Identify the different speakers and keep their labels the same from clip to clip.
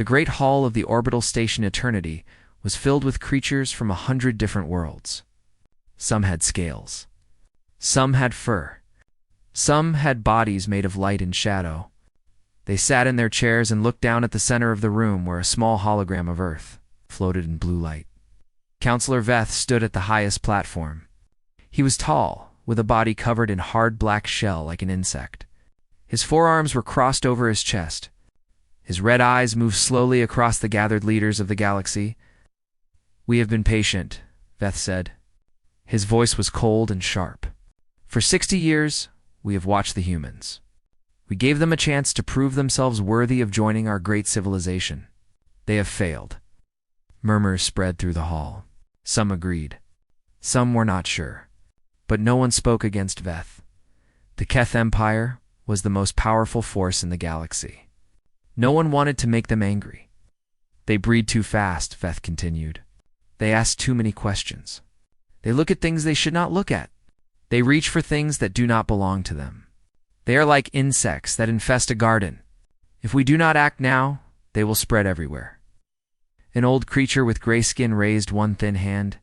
Speaker 1: The great hall of the orbital station Eternity was filled with creatures from 100 different worlds. Some had scales. Some had fur. Some had bodies made of light and shadow. They sat in their chairs and looked down at the center of the room where a small hologram of Earth floated in blue light. Counselor Veth stood at the highest platform. He was tall, with a body covered in hard black shell like an insect. His forearms were crossed over his chest. His red eyes moved slowly across the gathered leaders of the galaxy. "We have been patient," Veth said. His voice was cold and sharp. "For 60 years, we have watched the humans. We gave them a chance to prove themselves worthy of joining our great civilization. They have failed." Murmurs spread through the hall. Some agreed. Some were not sure. But no one spoke against Veth. The Keth Empire was the most powerful force in the galaxy. No one wanted to make them angry. "They breed too fast," Veth continued. "They ask too many questions. They look at things they should not look at. They reach for things that do not belong to them. They are like insects that infest a garden. If we do not act now, they will spread everywhere." An old creature with gray skin raised one thin hand.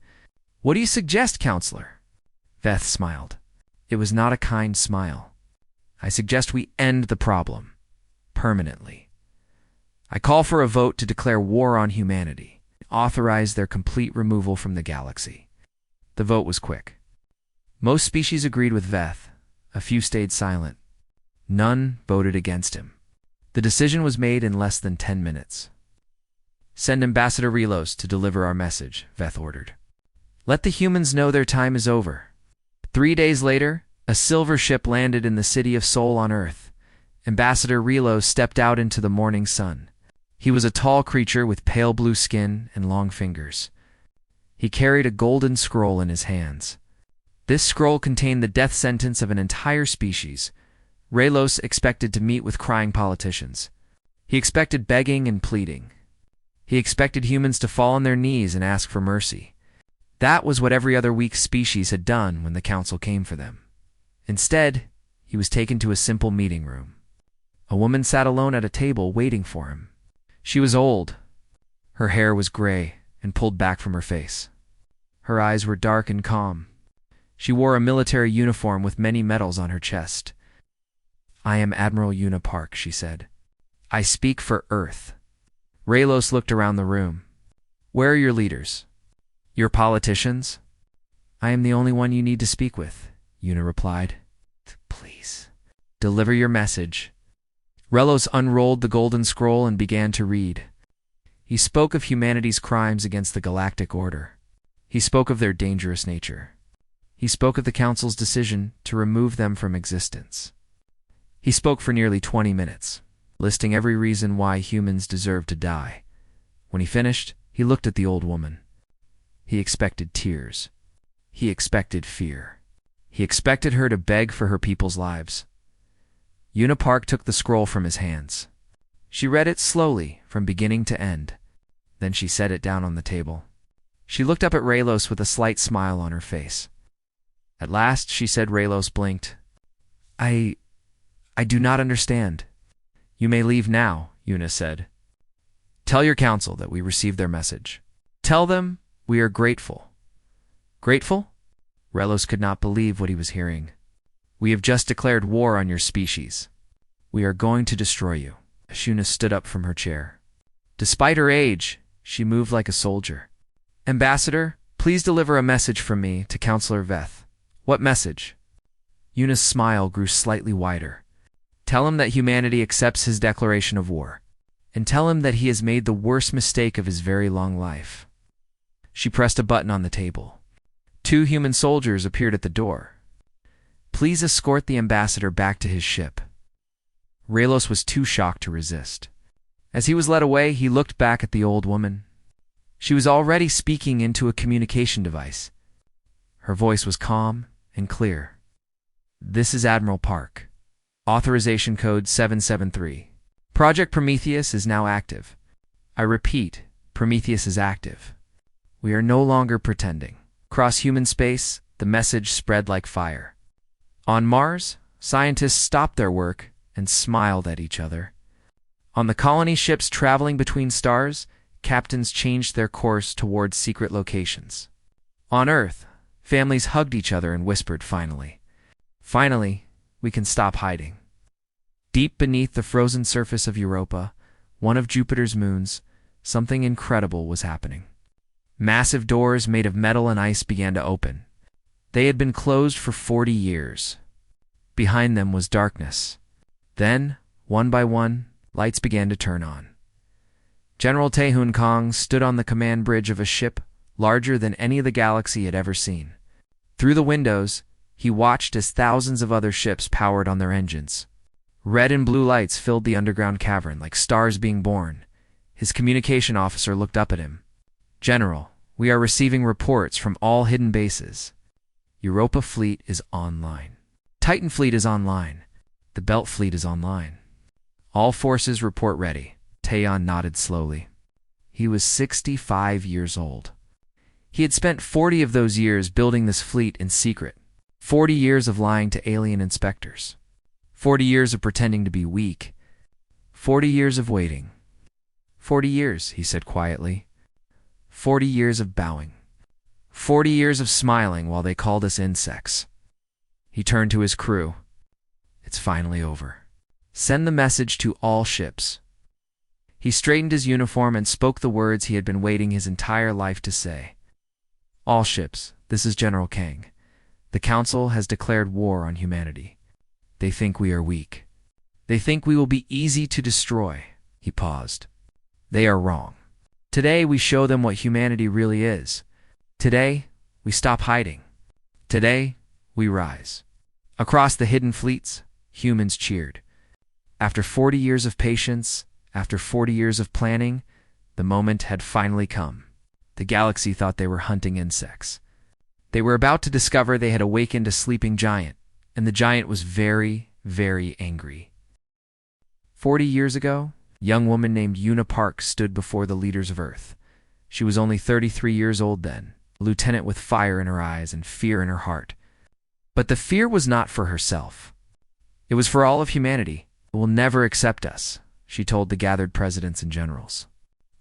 Speaker 1: "What do you suggest, Counselor?" Veth smiled. It was not a kind smile. "I suggest we end the problem. Permanently. I call for a vote to declare war on humanity, authorize their complete removal from the galaxy." The vote was quick. Most species agreed with Veth. A few stayed silent. None voted against him. The decision was made in less than 10 minutes. "Send Ambassador Relos to deliver our message," Veth ordered. "Let the humans know their time is over." 3 days later, a silver ship landed in the city of Sol on Earth. Ambassador Relos stepped out into the morning sun. He was a tall creature with pale blue skin and long fingers. He carried a golden scroll in his hands. This scroll contained the death sentence of an entire species. Relos expected to meet with crying politicians. He expected begging and pleading. He expected humans to fall on their knees and ask for mercy. That was what every other weak species had done when the council came for them. Instead, he was taken to a simple meeting room. A woman sat alone at a table waiting for him. She was old. Her hair was gray and pulled back from her face. Her eyes were dark and calm. She wore a military uniform with many medals on her chest. "I am Admiral Una Park," she said. "I speak for Earth." Relos looked around the room. "Where are your leaders? Your politicians?" "I am the only one you need to speak with," Una replied. "Please, deliver your message." Relos unrolled the golden scroll and began to read. He spoke of humanity's crimes against the Galactic Order. He spoke of their dangerous nature. He spoke of the Council's decision to remove them from existence. He spoke for nearly 20 minutes, listing every reason why humans deserve to die. When he finished, he looked at the old woman. He expected tears. He expected fear. He expected her to beg for her people's lives. Una Park took the scroll from his hands. She read it slowly, from beginning to end. Then she set it down on the table. She looked up at Relos with a slight smile on her face. At last, she said. Relos blinked. I do not understand." "You may leave now," Una said. "Tell your council that we received their message. Tell them we are grateful." "Grateful?" Relos could not believe what he was hearing. "We have just declared war on your species. We are going to destroy you." Una stood up from her chair. Despite her age, she moved like a soldier. "Ambassador, please deliver a message from me to Counselor Veth." "What message?" Una's smile grew slightly wider. "Tell him that humanity accepts his declaration of war, and tell him that he has made the worst mistake of his very long life." She pressed a button on the table. 2 human soldiers appeared at the door. "Please escort the ambassador back to his ship." Relos was too shocked to resist. As he was led away, he looked back at the old woman. She was already speaking into a communication device. Her voice was calm and clear. "This is Admiral Park. Authorization code 773. Project Prometheus is now active. I repeat, Prometheus is active. We are no longer pretending." Across human space, the message spread like fire. On Mars, scientists stopped their work and smiled at each other. On the colony ships traveling between stars, captains changed their course towards secret locations. On Earth, families hugged each other and whispered, "Finally. Finally, we can stop hiding." Deep beneath the frozen surface of Europa, one of Jupiter's moons, something incredible was happening. Massive doors made of metal and ice began to open. They had been closed for 40 years. Behind them was darkness. Then, one by one, lights began to turn on. General Taehun Kong stood on the command bridge of a ship larger than any the galaxy had ever seen. Through the windows, he watched as thousands of other ships powered on their engines. Red and blue lights filled the underground cavern like stars being born. His communication officer looked up at him. "General, we are receiving reports from all hidden bases. Europa Fleet is online. Titan Fleet is online. The Belt Fleet is online. All forces report ready." Taeyeon nodded slowly. He was 65 years old. He had spent 40 of those years building this fleet in secret. 40 years of lying to alien inspectors. 40 years of pretending to be weak. 40 years of waiting. 40 years, he said quietly. 40 years of bowing. 40 years of smiling while they called us insects. He turned to his crew. "It's finally over. Send the message to all ships." He straightened his uniform and spoke the words he had been waiting his entire life to say. "All ships, this is General Kang. The Council has declared war on humanity. They think we are weak. They think we will be easy to destroy." He paused. "They are wrong. Today we show them what humanity really is. Today, we stop hiding. Today, we rise." Across the hidden fleets, humans cheered. After 40 years of patience, after 40 years of planning, the moment had finally come. The galaxy thought they were hunting insects. They were about to discover they had awakened a sleeping giant, and the giant was very, very angry. 40 years ago, a young woman named Yuna Park stood before the leaders of Earth. She was only 33 years old then, a lieutenant with fire in her eyes and fear in her heart. But the fear was not for herself. It was for all of humanity. "It will never accept us," she told the gathered presidents and generals.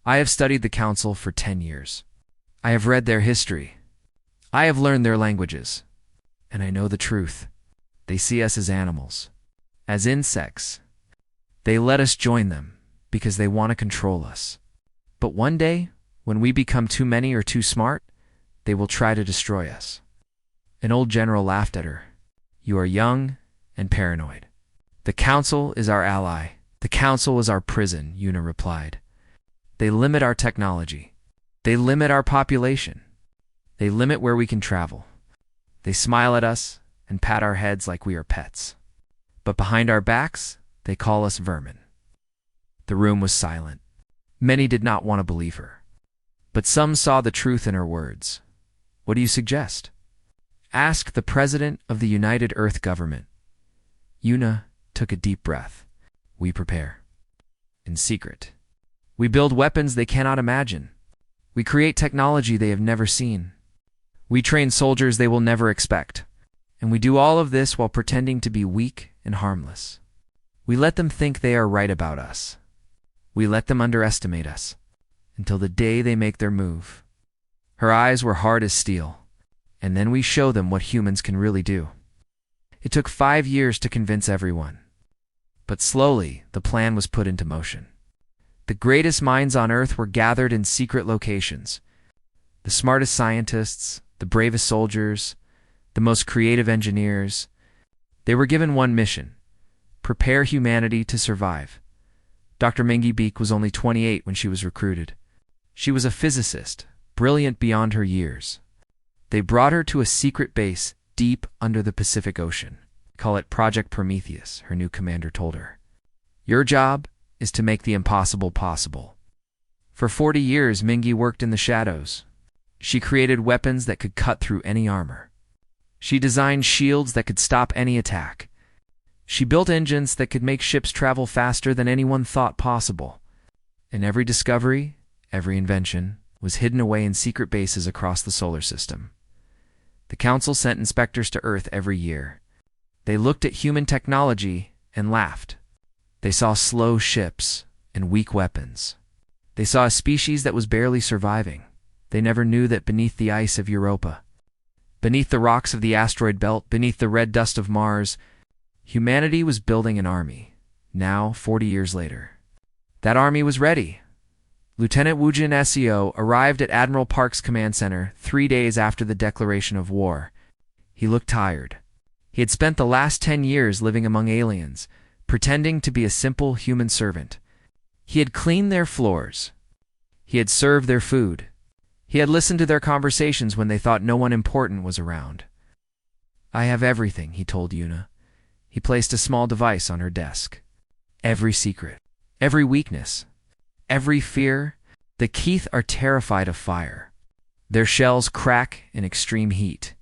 Speaker 1: "I have studied the Council for 10 years. I have read their history. I have learned their languages. And I know the truth. They see us as animals, as insects. They let us join them because they want to control us. But one day, when we become too many or too smart, they will try to destroy us." An old general laughed at her. "You are young and paranoid. The Council is our ally. The Council is our prison," Yuna replied. "They limit our technology. They limit our population. They limit where we can travel. They smile at us and pat our heads like we are pets. But behind our backs, they call us vermin." The room was silent. Many did not want to believe her. But some saw the truth in her words. "What do you suggest?" asked the President of the United Earth Government. Yuna took a deep breath. "We prepare. In secret. We build weapons they cannot imagine. We create technology they have never seen. We train soldiers they will never expect. And we do all of this while pretending to be weak and harmless. We let them think they are right about us. We let them underestimate us until the day they make their move." Her eyes were hard as steel. "And then we show them what humans can really do." It took 5 years to convince everyone. But slowly, the plan was put into motion. The greatest minds on Earth were gathered in secret locations. The smartest scientists, the bravest soldiers, the most creative engineers. They were given one mission: prepare humanity to survive. Dr. Mingi Beek was only 28 when she was recruited. She was a physicist, brilliant beyond her years. They brought her to a secret base deep under the Pacific Ocean. "Call it Project Prometheus," her new commander told her. "Your job is to make the impossible possible." For 40 years, Mingi worked in the shadows. She created weapons that could cut through any armor. She designed shields that could stop any attack. She built engines that could make ships travel faster than anyone thought possible. And every discovery, every invention, was hidden away in secret bases across the solar system. The Council sent inspectors to Earth every year. They looked at human technology and laughed. They saw slow ships and weak weapons. They saw a species that was barely surviving. They never knew that beneath the ice of Europa, beneath the rocks of the asteroid belt, beneath the red dust of Mars, humanity was building an army. Now, 40 years later, that army was ready. Lieutenant Woojin Seo arrived at Admiral Park's command center 3 days after the declaration of war. He looked tired. He had spent the last 10 years living among aliens, pretending to be a simple human servant. He had cleaned their floors. He had served their food. He had listened to their conversations when they thought no one important was around. "I have everything," he told Yuna. He placed a small device on her desk. Every secret, every weakness, every fear. The Keith are terrified of fire. Their shells crack in extreme heat.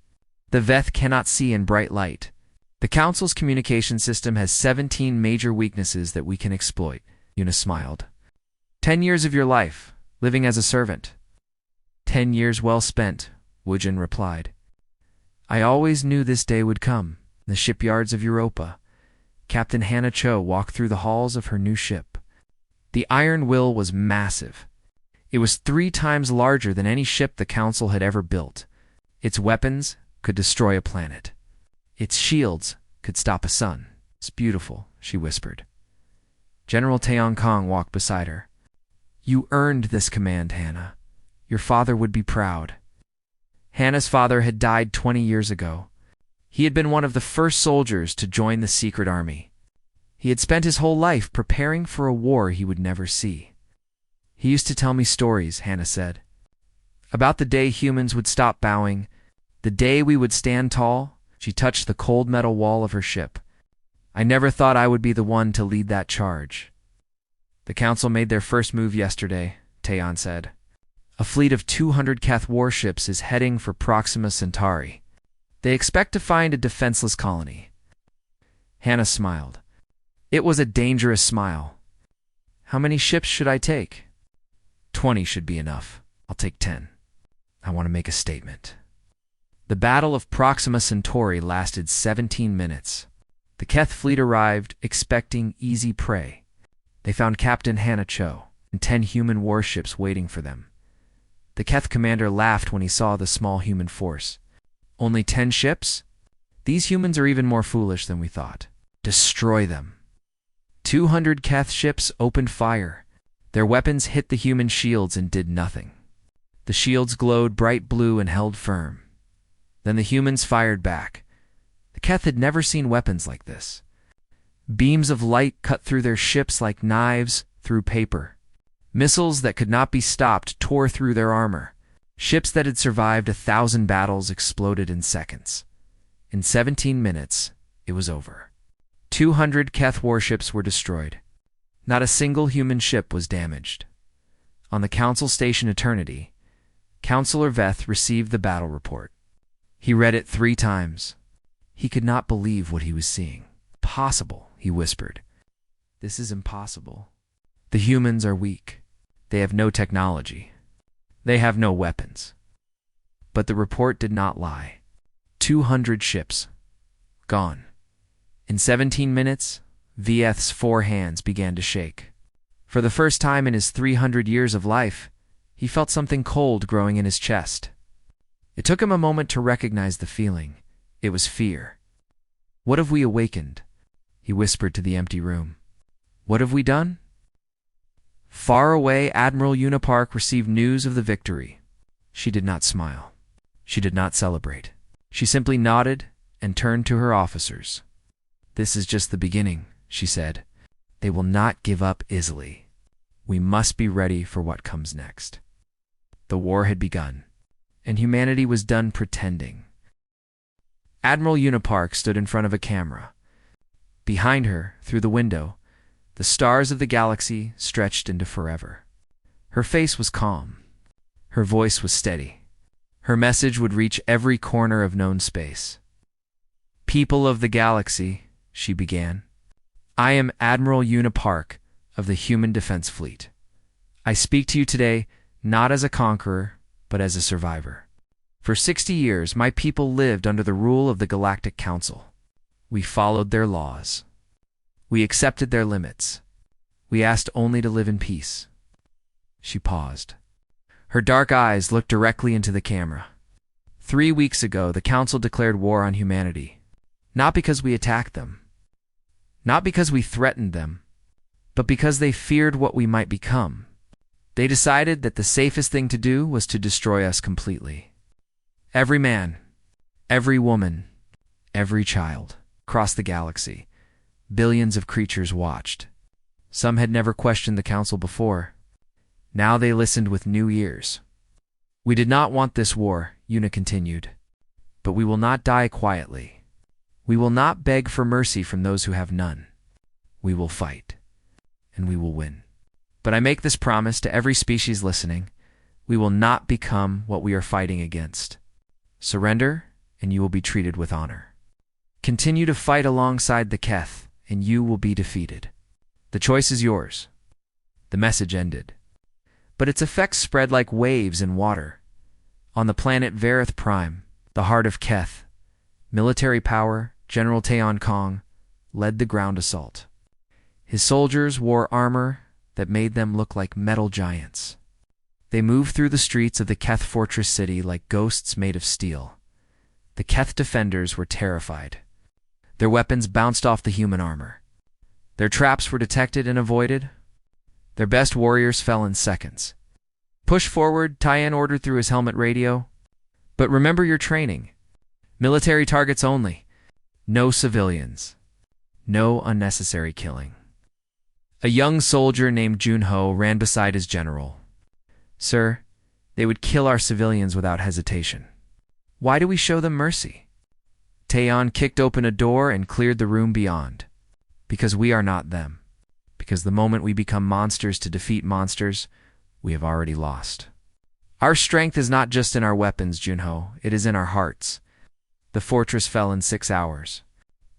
Speaker 1: The Veth cannot see in bright light. The Council's communication system has 17 major weaknesses that we can exploit. Yuna smiled. 10 years of your life, living as a servant. 10 years well spent, Woojin replied. I always knew this day would come. In the shipyards of Europa, Captain Hannah Cho walked through the halls of her new ship. The Iron Will was massive. It was 3 times larger than any ship the Council had ever built. Its weapons could destroy a planet. Its shields could stop a sun. It's beautiful, she whispered. General Taeyong Kong walked beside her. You earned this command, Hannah. Your father would be proud. Hannah's father had died 20 years ago. He had been one of the first soldiers to join the secret army. He had spent his whole life preparing for a war he would never see. He used to tell me stories, Hannah said, about the day humans would stop bowing, the day we would stand tall. She touched the cold metal wall of her ship. I never thought I would be the one to lead that charge. The Council made their first move yesterday, Taeyon said. A fleet of 200 Keth warships is heading for Proxima Centauri. They expect to find a defenseless colony. Hannah smiled. It was a dangerous smile. How many ships should I take? 20 should be enough. I'll take 10. I want to make a statement. The Battle of Proxima Centauri lasted 17 minutes. The Keth fleet arrived, expecting easy prey. They found Captain Hannah Cho and 10 human warships waiting for them. The Keth commander laughed when he saw the small human force. Only 10 ships? These humans are even more foolish than we thought. Destroy them. 200 Keth ships opened fire. Their weapons hit the human shields and did nothing. The shields glowed bright blue and held firm. Then the humans fired back. The Keth had never seen weapons like this. Beams of light cut through their ships like knives through paper. Missiles that could not be stopped tore through their armor. Ships that had survived 1,000 battles exploded in seconds. In 17 minutes, it was over. 200 Keth warships were destroyed. Not a single human ship was damaged. On the Council Station Eternity, Counselor Veth received the battle report. He read it 3 times. He could not believe what he was seeing. Possible, he whispered. This is impossible. The humans are weak. They have no technology. They have no weapons. But the report did not lie. 200 ships. Gone. In 17 minutes, Veth's 4 hands began to shake. For the first time in his 300 years of life, he felt something cold growing in his chest. It took him a moment to recognize the feeling. It was fear. What have we awakened? He whispered to the empty room. What have we done? Far away, Admiral Unipark received news of the victory. She did not smile. She did not celebrate. She simply nodded and turned to her officers. This is just the beginning, she said. They will not give up easily. We must be ready for what comes next. The war had begun, and humanity was done pretending. Admiral Unipark stood in front of a camera. Behind her, through the window, the stars of the galaxy stretched into forever. Her face was calm. Her voice was steady. Her message would reach every corner of known space. People of the galaxy, she began. I am Admiral Unipark of the Human Defense Fleet. I speak to you today not as a conqueror, but as a survivor. For 60 years, my people lived under the rule of the Galactic Council. We followed their laws. We accepted their limits. We asked only to live in peace." She paused. Her dark eyes looked directly into the camera. 3 weeks ago, the Council declared war on humanity. Not because we attacked them. Not because we threatened them. But because they feared what we might become. They decided that the safest thing to do was to destroy us completely. Every man, every woman, every child, across the galaxy, billions of creatures watched. Some had never questioned the Council before. Now they listened with new ears. "We did not want this war," Una continued. "But we will not die quietly. We will not beg for mercy from those who have none. We will fight. And we will win. But I make this promise to every species listening: we will not become what we are fighting against. Surrender, and you will be treated with honor. Continue to fight alongside the Keth, and you will be defeated. The choice is yours." The message ended. But its effects spread like waves in water. On the planet Varith Prime, the heart of Keth, military power, General Taeon Kong led the ground assault. His soldiers wore armor that made them look like metal giants. They moved through the streets of the Keth fortress city like ghosts made of steel. The Keth defenders were terrified. Their weapons bounced off the human armor. Their traps were detected and avoided. Their best warriors fell in seconds. "Push forward," Taeon ordered through his helmet radio. "But remember your training. Military targets only. No civilians. No unnecessary killing." A young soldier named Junho ran beside his general. "Sir, they would kill our civilians without hesitation. Why do we show them mercy?" Taeon kicked open a door and cleared the room beyond. "Because we are not them. Because the moment we become monsters to defeat monsters, we have already lost. Our strength is not just in our weapons, Junho. It is in our hearts." The fortress fell in 6 hours.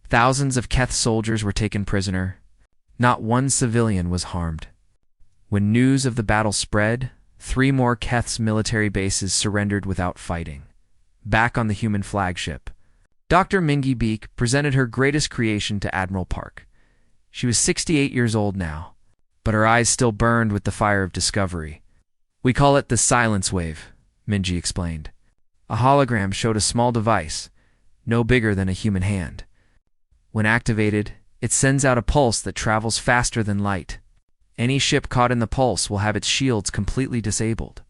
Speaker 1: Thousands of Keth soldiers were taken prisoner. Not one civilian was harmed. When news of the battle spread, 3 more Keth's military bases surrendered without fighting. Back on the human flagship, Dr. Mingy Beak presented her greatest creation to Admiral Park. She was 68 years old now, but her eyes still burned with the fire of discovery. "We call it the silence wave," Mingy explained. A hologram showed a small device, no bigger than a human hand. When activated, it sends out a pulse that travels faster than light. Any ship caught in the pulse will have its shields completely disabled.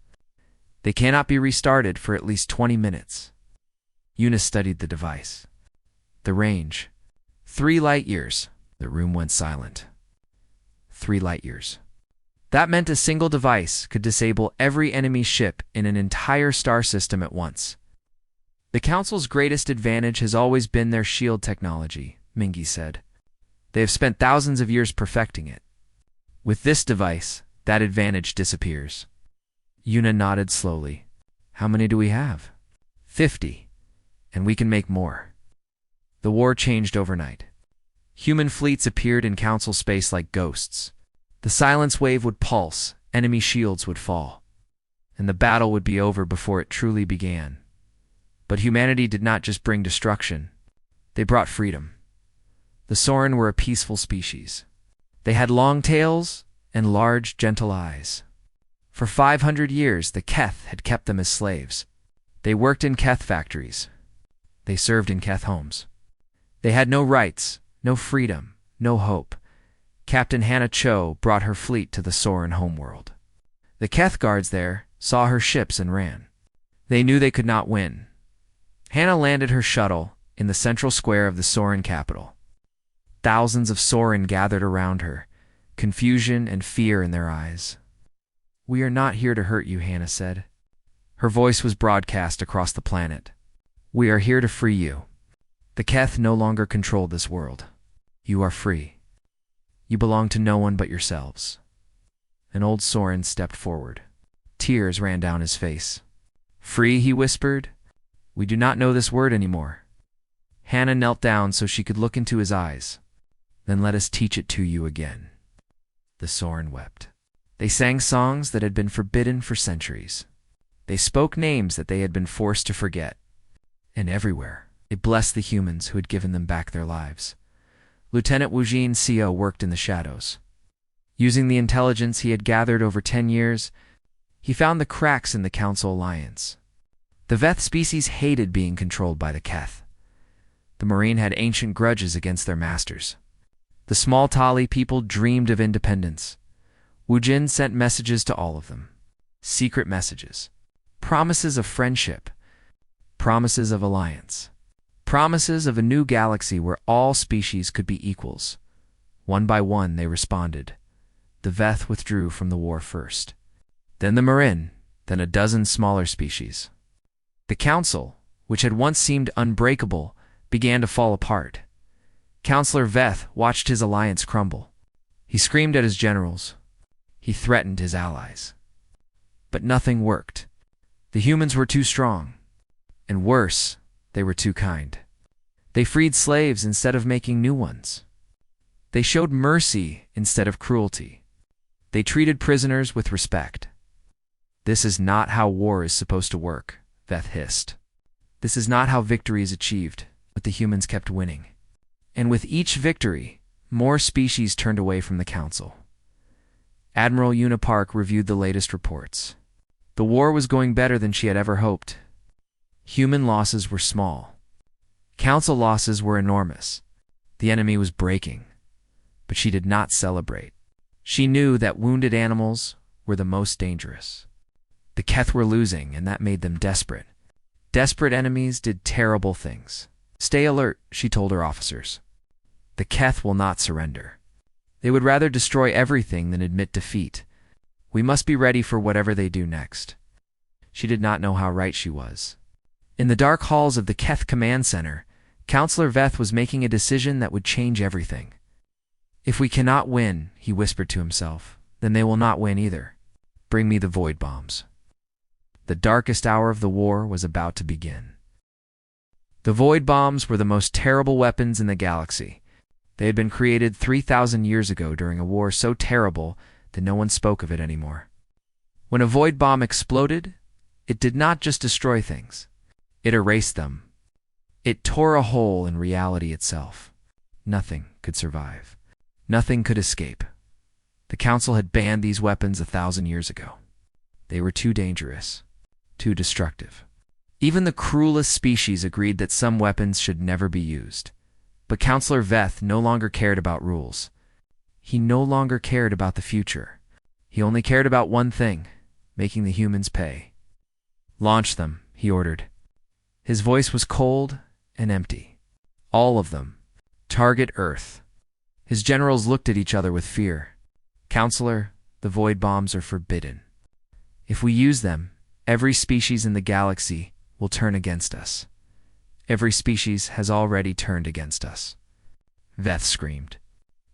Speaker 1: They cannot be restarted for at least 20 minutes. Eunice studied the device. The range: 3 light years. The room went silent. 3 light years. That meant a single device could disable every enemy ship in an entire star system at once. "The Council's greatest advantage has always been their shield technology," Mingy said. "They have spent thousands of years perfecting it. With this device, that advantage disappears." Yuna nodded slowly. "How many do we have?" 50. And we can make more." The war changed overnight. Human fleets appeared in Council space like ghosts. The silence wave would pulse, enemy shields would fall, and the battle would be over before it truly began. But humanity did not just bring destruction. They brought freedom. The Soren were a peaceful species. They had long tails and large, gentle eyes. For 500 years, the Keth had kept them as slaves. They worked in Keth factories. They served in Keth homes. They had no rights, no freedom, no hope. Captain Hannah Cho brought her fleet to the Soren homeworld. The Keth guards there saw her ships and ran. They knew they could not win. Hannah landed her shuttle in the central square of the Soren capital. Thousands of Soren gathered around her, confusion and fear in their eyes. "We are not here to hurt you," Hannah said. Her voice was broadcast across the planet. "We are here to free you. The Keth no longer control this world. You are free. You belong to no one but yourselves." An old Soren stepped forward. Tears ran down his face. "Free," he whispered. "We do not know this word anymore." Hannah knelt down so she could look into his eyes. "Then let us teach it to you again." The Soren wept. They sang songs that had been forbidden for centuries. They spoke names that they had been forced to forget. And everywhere, they blessed the humans who had given them back their lives. Lieutenant Wujin Seo worked in the shadows. Using the intelligence he had gathered over 10 years, he found the cracks in the Council alliance. The Veth species hated being controlled by the Keth. The Marine had ancient grudges against their masters. The small Tali people dreamed of independence. Wu Jin sent messages to all of them. Secret messages. Promises of friendship. Promises of alliance. Promises of a new galaxy where all species could be equals. One by one they responded. The Veth withdrew from the war first. Then the Marin, then a dozen smaller species. The Council, which had once seemed unbreakable, began to fall apart. Counselor Veth watched his alliance crumble. He screamed at his generals. He threatened his allies. But nothing worked. The humans were too strong. And worse, they were too kind. They freed slaves instead of making new ones. They showed mercy instead of cruelty. They treated prisoners with respect. This is not how war is supposed to work, Veth hissed. This is not how victory is achieved, but the humans kept winning. And with each victory, more species turned away from the Council. Admiral Una Park reviewed the latest reports. The war was going better than she had ever hoped. Human losses were small. Council losses were enormous. The enemy was breaking. But she did not celebrate. She knew that wounded animals were the most dangerous. The Keth were losing, and that made them desperate. Desperate enemies did terrible things. Stay alert, she told her officers. The Keth will not surrender. They would rather destroy everything than admit defeat. We must be ready for whatever they do next. She did not know how right she was. In the dark halls of the Keth Command Center, Counselor Veth was making a decision that would change everything. If we cannot win, he whispered to himself, then they will not win either. Bring me the void bombs. The darkest hour of the war was about to begin. The void bombs were the most terrible weapons in the galaxy. They had been created 3,000 years ago during a war so terrible that no one spoke of it anymore. When a void bomb exploded, it did not just destroy things. It erased them. It tore a hole in reality itself. Nothing could survive. Nothing could escape. The Council had banned these weapons 1,000 years ago. They were too dangerous, too destructive. Even the cruelest species agreed that some weapons should never be used. But Counselor Veth no longer cared about rules. He no longer cared about the future. He only cared about one thing, making the humans pay. Launch them, he ordered. His voice was cold and empty. All of them. Target Earth. His generals looked at each other with fear. Counselor, the void bombs are forbidden. If we use them, every species in the galaxy will turn against us. Every species has already turned against us. Veth screamed.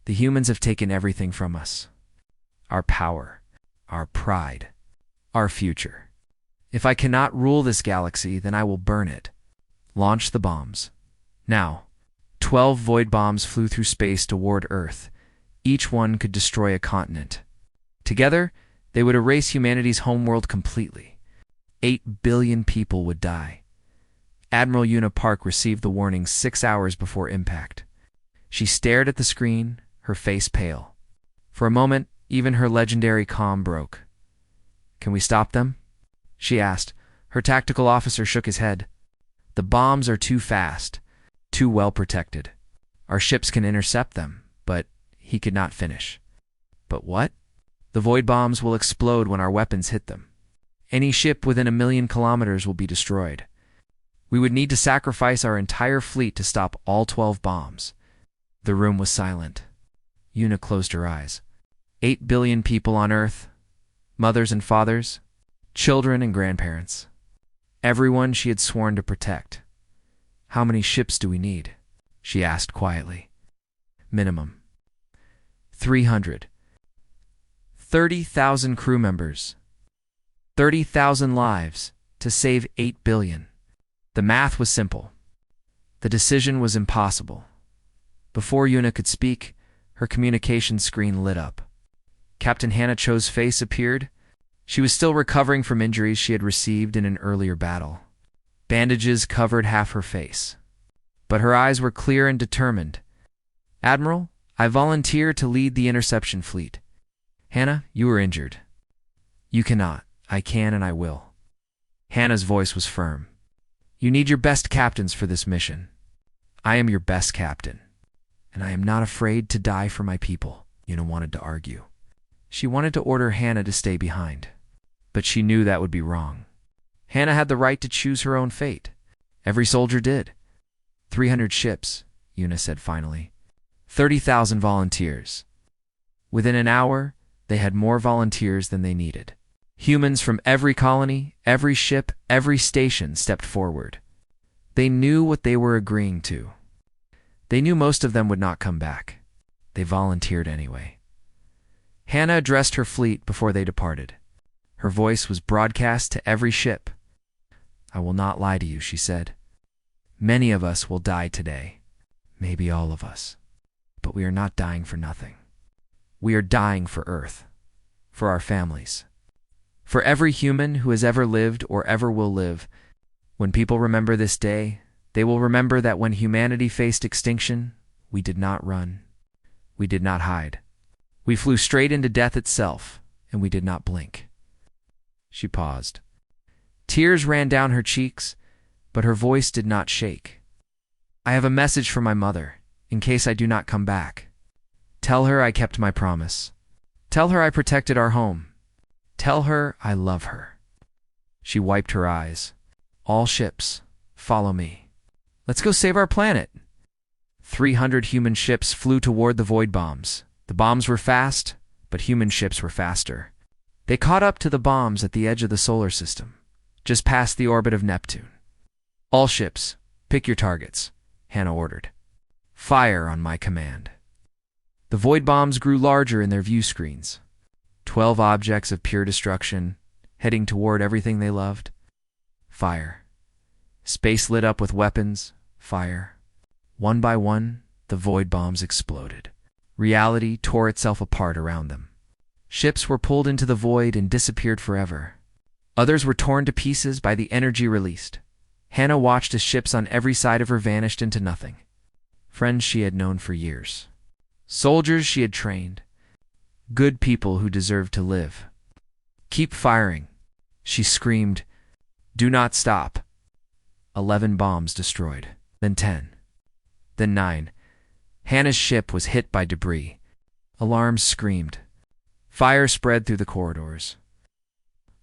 Speaker 1: The humans have taken everything from us. Our power, our pride, our future. If I cannot rule this galaxy, then I will burn it. Launch the bombs. Now, 12 void bombs flew through space toward Earth. Each one could destroy a continent. Together, they would erase humanity's homeworld completely. 8 billion people would die. Admiral Una Park received the warning 6 hours before impact. She stared at the screen, her face pale. For a moment, even her legendary calm broke. Can we stop them? She asked. Her tactical officer shook his head. The bombs are too fast, too well protected. Our ships can intercept them, but he could not finish. But what? The void bombs will explode when our weapons hit them. Any ship within 1,000,000 kilometers will be destroyed. We would need to sacrifice our entire fleet to stop all 12 bombs. The room was silent. Una closed her eyes. 8 billion people on Earth, mothers and fathers, children and grandparents. Everyone she had sworn to protect. How many ships do we need? She asked quietly. Minimum. 300. 30,000 crew members. 30,000 lives to save 8 billion. The math was simple. The decision was impossible. Before Una could speak, her communication screen lit up. Captain Hannah Cho's face appeared. She was still recovering from injuries she had received in an earlier battle. Bandages covered half her face. But her eyes were clear and determined. Admiral, I volunteer to lead the interception fleet. Hannah, you are injured. You cannot. I can and I will. Hannah's voice was firm. You need your best captains for this mission. I am your best captain, and I am not afraid to die for my people. Una wanted to argue. She wanted to order Hannah to stay behind, but she knew that would be wrong. Hannah had the right to choose her own fate. Every soldier did. 300 ships, Una said finally. 30,000 volunteers. Within an hour, they had more volunteers than they needed. Humans from every colony, every ship, every station stepped forward. They knew what they were agreeing to. They knew most of them would not come back. They volunteered anyway. Hannah addressed her fleet before they departed. Her voice was broadcast to every ship. I will not lie to you, she said. Many of us will die today. Maybe all of us. But we are not dying for nothing. We are dying for Earth. For our families. For every human who has ever lived or ever will live. When people remember this day, they will remember that when humanity faced extinction, we did not run. We did not hide. We flew straight into death itself, and we did not blink. She paused. Tears ran down her cheeks, but her voice did not shake. I have a message for my mother, in case I do not come back. Tell her I kept my promise. Tell her I protected our home. Tell her I love her. She wiped her eyes. All ships, follow me. Let's go save our planet. 300 human ships flew toward the void bombs. The bombs were fast, but human ships were faster. They caught up to the bombs at the edge of the solar system, just past the orbit of Neptune. All ships, pick your targets, Hannah ordered. Fire on my command. The void bombs grew larger in their view screens. 12 objects of pure destruction, heading toward everything they loved. Fire. Space lit up with weapons. Fire. One by one, the void bombs exploded. Reality tore itself apart around them. Ships were pulled into the void and disappeared forever. Others were torn to pieces by the energy released. Hannah watched as ships on every side of her vanished into nothing. Friends she had known for years. Soldiers she had trained. Good people who deserved to live. Keep firing, she screamed. Do not stop. 11 bombs destroyed. Then 10. Then 9. Hannah's ship was hit by debris. Alarms screamed. Fire spread through the corridors.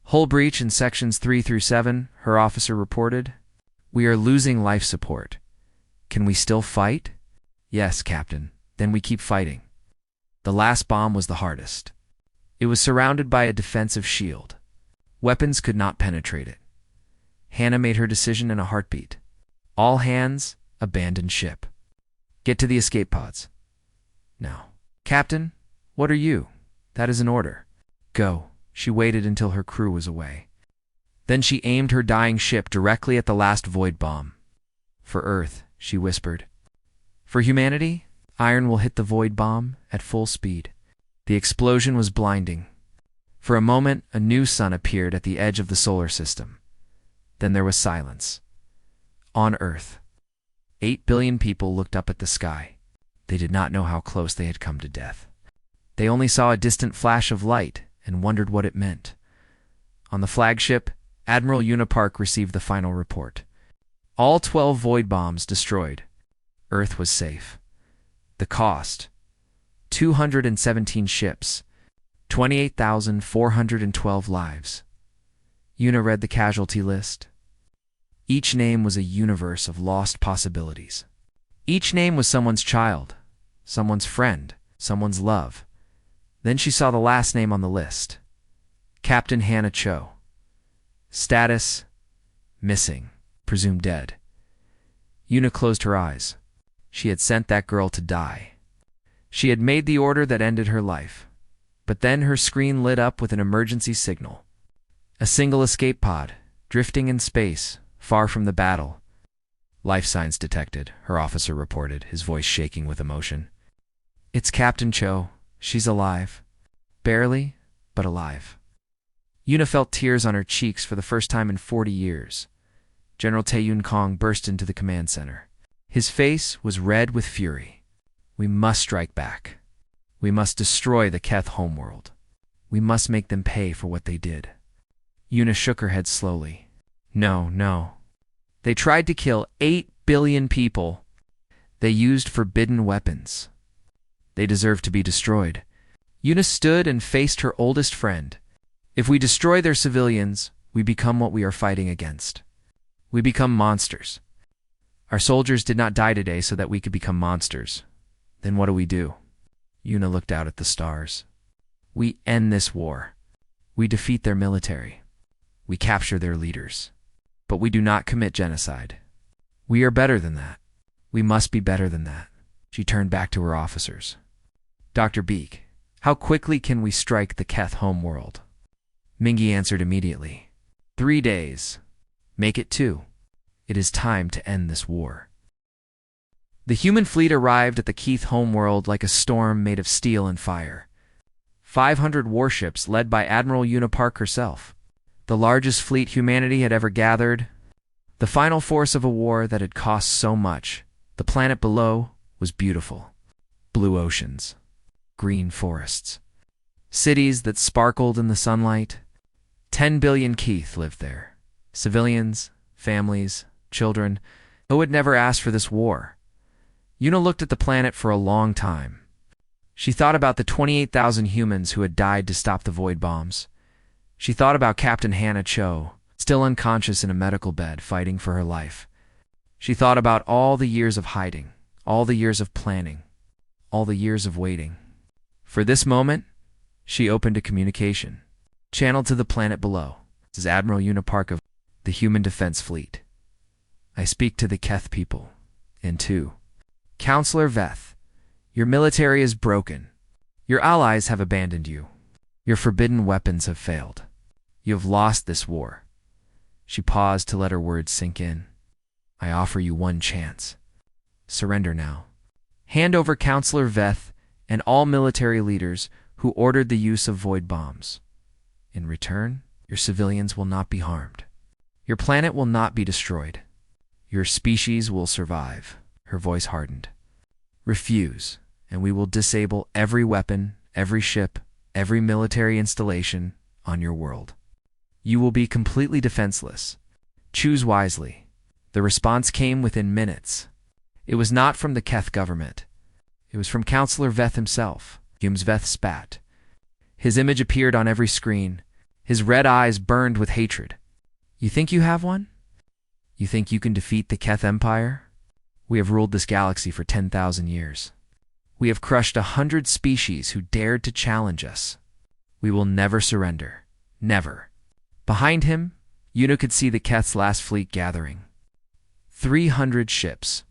Speaker 1: Hull breach in sections 3 through 7, her officer reported. We are losing life support. Can we still fight? Yes, Captain. Then we keep fighting. The last bomb was the hardest. It was surrounded by a defensive shield. Weapons could not penetrate it. Hannah made her decision in a heartbeat. All hands, abandon ship. Get to the escape pods. Now. Captain, what are you? That is an order. Go. She waited until her crew was away. Then she aimed her dying ship directly at the last void bomb. For Earth, she whispered. For humanity, iron will hit the void bomb at full speed. The explosion was blinding. For a moment, a new sun appeared at the edge of the solar system. Then there was silence. On Earth, 8 billion people looked up at the sky. They did not know how close they had come to death. They only saw a distant flash of light and wondered what it meant. On the flagship, Admiral Unipark received the final report. All 12 void bombs destroyed. Earth was safe. The cost: 217 ships, 28,412 lives. Una read the casualty list. Each name was a universe of lost possibilities. Each name was someone's child, someone's friend, someone's love. Then she saw the last name on the list. Captain Hannah Cho. Status: missing, presumed dead. Una closed her eyes. She had sent that girl to die. She had made the order that ended her life. But then her screen lit up with an emergency signal. A single escape pod, drifting in space, far from the battle. Life signs detected, her officer reported, his voice shaking with emotion. It's Captain Cho. She's alive. Barely, but alive. Una felt tears on her cheeks for the first time in 40 years. General Tae-Yun Kong burst into the command center. His face was red with fury. We must strike back. We must destroy the Keth homeworld. We must make them pay for what they did. Yuna shook her head slowly. No, no. They tried to kill 8 billion people. They used forbidden weapons. They deserve to be destroyed. Yuna stood and faced her oldest friend. If we destroy their civilians, we become what we are fighting against. We become monsters. Our soldiers did not die today so that we could become monsters. Then what do? Yuna looked out at the stars. We end this war. We defeat their military. We capture their leaders. But we do not commit genocide. We are better than that. We must be better than that. She turned back to her officers. Dr. Beak, how quickly can we strike the Keth homeworld? Mingy answered immediately. 3 days. Make it 2. It is time to end this war. The human fleet arrived at the Keith homeworld like a storm made of steel and fire. 500 warships led by Admiral Una Park herself. The largest fleet humanity had ever gathered. The final force of a war that had cost so much. The planet below was beautiful. Blue oceans. Green forests. Cities that sparkled in the sunlight. 10 billion Keith lived there. Civilians, families, children. Who had never asked for this war? Yuna looked at the planet for a long time. She thought about the 28,000 humans who had died to stop the void bombs. She thought about Captain Hannah Cho, still unconscious in a medical bed, fighting for her life. She thought about all the years of hiding, all the years of planning, all the years of waiting. For this moment, she opened a communication, channeled to the planet below. This is Admiral Una Park of the Human Defense Fleet. I speak to the Keth people, and to Counselor Veth. Your military is broken. Your allies have abandoned you. Your forbidden weapons have failed. You have lost this war. She paused to let her words sink in. I offer you one chance. Surrender now. Hand over Counselor Veth and all military leaders who ordered the use of void bombs. In return, your civilians will not be harmed. Your planet will not be destroyed. Your species will survive. Her voice hardened. Refuse, and we will disable every weapon, every ship, every military installation on your world. You will be completely defenseless. Choose wisely. The response came within minutes. It was not from the Keth government. It was from Counselor Veth himself. Humes Veth spat. His image appeared on every screen. His red eyes burned with hatred. You think you have one? You think you can defeat the Keth Empire? We have ruled this galaxy for 10,000 years. We have crushed 100 species who dared to challenge us. We will never surrender. Never. Behind him, Yuna could see the Keth's last fleet gathering. 300 ships.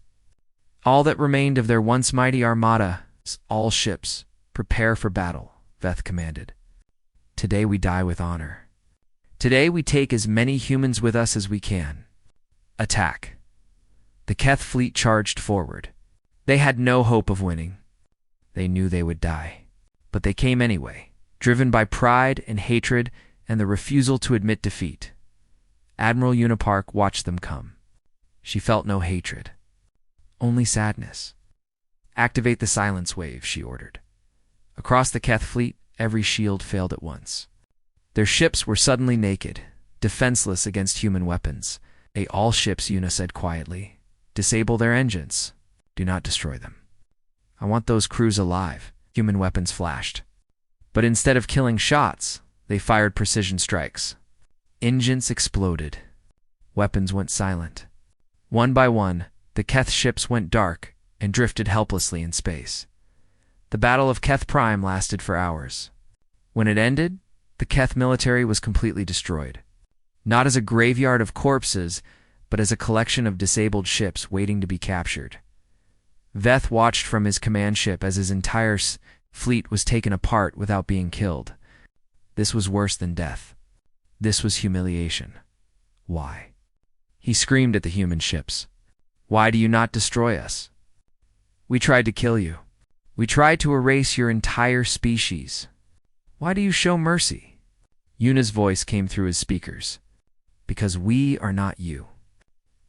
Speaker 1: All that remained of their once mighty armada. All ships, prepare for battle, Veth commanded. Today we die with honor. Today we take as many humans with us as we can. Attack. The Keth fleet charged forward. They had no hope of winning. They knew they would die. But they came anyway, driven by pride and hatred and the refusal to admit defeat. Admiral Una Park watched them come. She felt no hatred, only sadness. Activate the silence wave, she ordered. Across the Keth fleet, every shield failed at once. Their ships were suddenly naked, defenseless against human weapons. All ships, Yuna said quietly. Disable their engines. Do not destroy them. I want those crews alive. Human weapons flashed. But instead of killing shots, they fired precision strikes. Engines exploded. Weapons went silent. One by one, the Keth ships went dark and drifted helplessly in space. The Battle of Keth Prime lasted for hours. When it ended, the Keth military was completely destroyed. Not as a graveyard of corpses, but as a collection of disabled ships waiting to be captured. Veth watched from his command ship as his entire fleet was taken apart without being killed. This was worse than death. This was humiliation. Why? He screamed at the human ships. Why do you not destroy us? We tried to kill you. We tried to erase your entire species. Why do you show mercy? Yuna's voice came through his speakers. Because we are not you.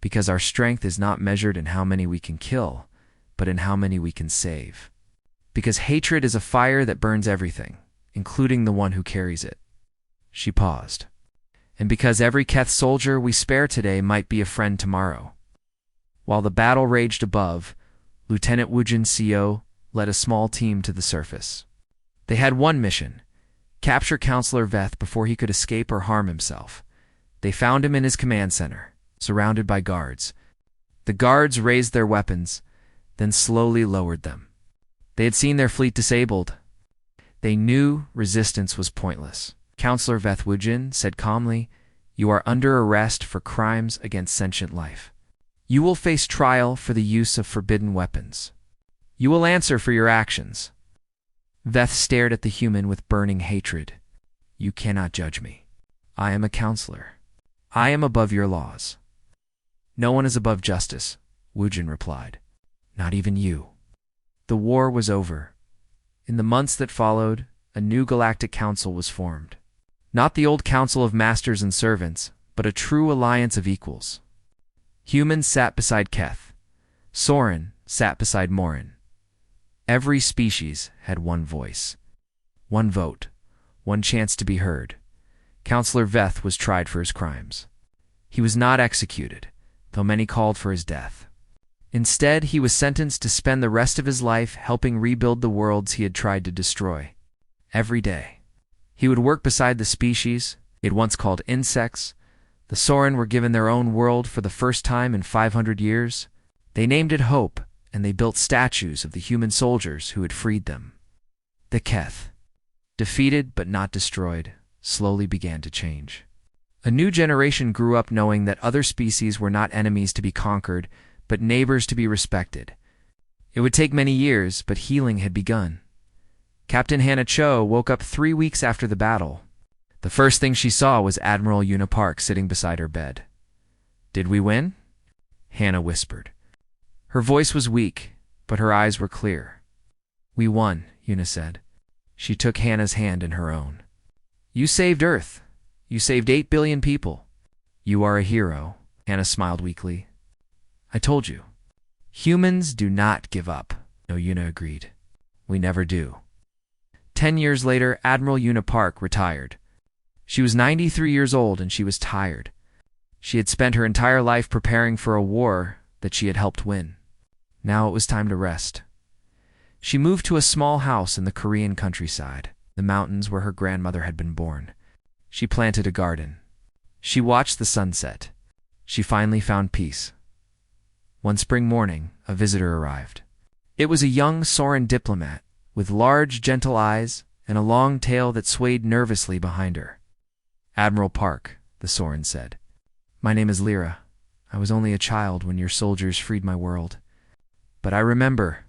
Speaker 1: Because our strength is not measured in how many we can kill, but in how many we can save. Because hatred is a fire that burns everything. including the one who carries it. She paused. And because every Keth soldier we spare today might be a friend tomorrow. While the battle raged above, Lieutenant Wujin Co. led a small team to the surface. They had one mission: capture Counselor Veth before he could escape or harm himself. They found him in his command center, surrounded by guards. The guards raised their weapons, then slowly lowered them. They had seen their fleet disabled. They knew resistance was pointless. Counselor Veth Wujin said calmly, "You are under arrest for crimes against sentient life. You will face trial for the use of forbidden weapons. You will answer for your actions." Veth stared at the human with burning hatred. "You cannot judge me. I am a counselor. I am above your laws." "No one is above justice," Wujin replied. "Not even you." The war was over. In the months that followed, a new galactic council was formed. Not the old council of masters and servants, but a true alliance of equals. Humans sat beside Keth. Soren sat beside Morin. Every species had one voice, one vote, one chance to be heard. Counselor Veth was tried for his crimes. He was not executed, though many called for his death. Instead, he was sentenced to spend the rest of his life helping rebuild the worlds he had tried to destroy. Every day, he would work beside the species he had once called insects. The Soren were given their own world for the first time in 500 years. They named it Hope, and they built statues of the human soldiers who had freed them. The Keth, defeated but not destroyed, slowly began to change. A new generation grew up knowing that other species were not enemies to be conquered, but neighbors to be respected. It would take many years, but healing had begun. Captain Hannah Cho woke up 3 weeks after the battle. The first thing she saw was Admiral Una Park sitting beside her bed. "Did we win?" Hannah whispered. Her voice was weak, but her eyes were clear. "We won," Una said. She took Hannah's hand in her own. "You saved Earth. You saved 8 billion people. You are a hero," Hannah smiled weakly. "I told you. Humans do not give up." No, Una agreed. "We never do." 10 years later, Admiral Una Park retired. She was 93 years old and she was tired. She had spent her entire life preparing for a war that she had helped win. Now it was time to rest. She moved to a small house in the Korean countryside, the mountains where her grandmother had been born. She planted a garden. She watched the sunset. She finally found peace. One spring morning, a visitor arrived. It was a young Soren diplomat with large, gentle eyes and a long tail that swayed nervously behind her. "Admiral Park," the Soren said. "My name is Lyra. I was only a child when your soldiers freed my world. But I remember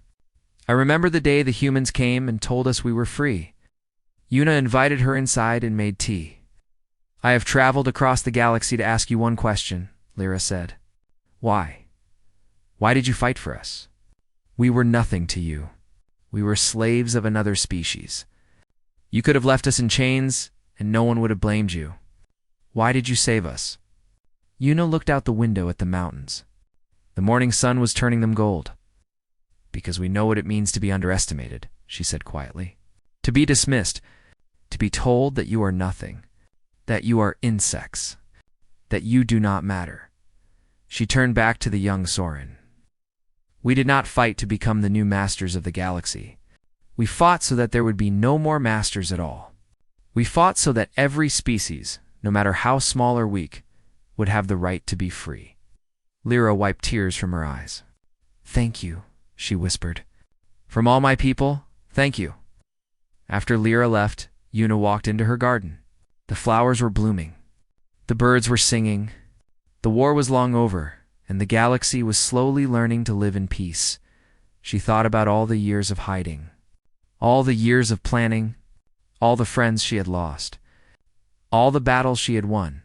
Speaker 1: the day the humans came and told us we were free." Una invited her inside and made tea. "I have traveled across the galaxy to ask you one question," Lyra said. "Why? Why did you fight for us? We were nothing to you. We were slaves of another species. You could have left us in chains, and no one would have blamed you. Why did you save us?" Una looked out the window at the mountains. The morning sun was turning them gold. "Because we know what it means to be underestimated," she said quietly. "To be dismissed, to be told that you are nothing, that you are insects, that you do not matter." She turned back to the young Soren. "We did not fight to become the new masters of the galaxy. We fought so that there would be no more masters at all. We fought so that every species, no matter how small or weak, would have the right to be free." Lyra wiped tears from her eyes. "Thank you," she whispered. "From all my people, thank you." After Lyra left, Una walked into her garden. The flowers were blooming. The birds were singing. The war was long over, and the galaxy was slowly learning to live in peace. She thought about all the years of hiding, all the years of planning, all the friends she had lost, all the battles she had won,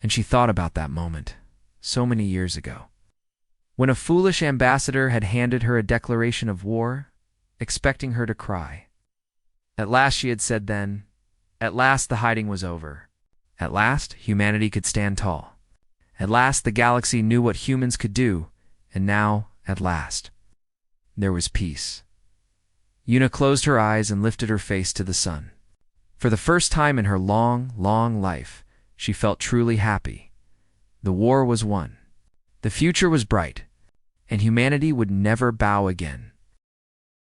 Speaker 1: and she thought about that moment, so many years ago, when a foolish ambassador had handed her a declaration of war, expecting her to cry. At last, she had said then, at last the hiding was over. At last, humanity could stand tall. At last, the galaxy knew what humans could do, and now, at last, there was peace. Una closed her eyes and lifted her face to the sun. For the first time in her long, long life, she felt truly happy. The war was won. The future was bright, and humanity would never bow again.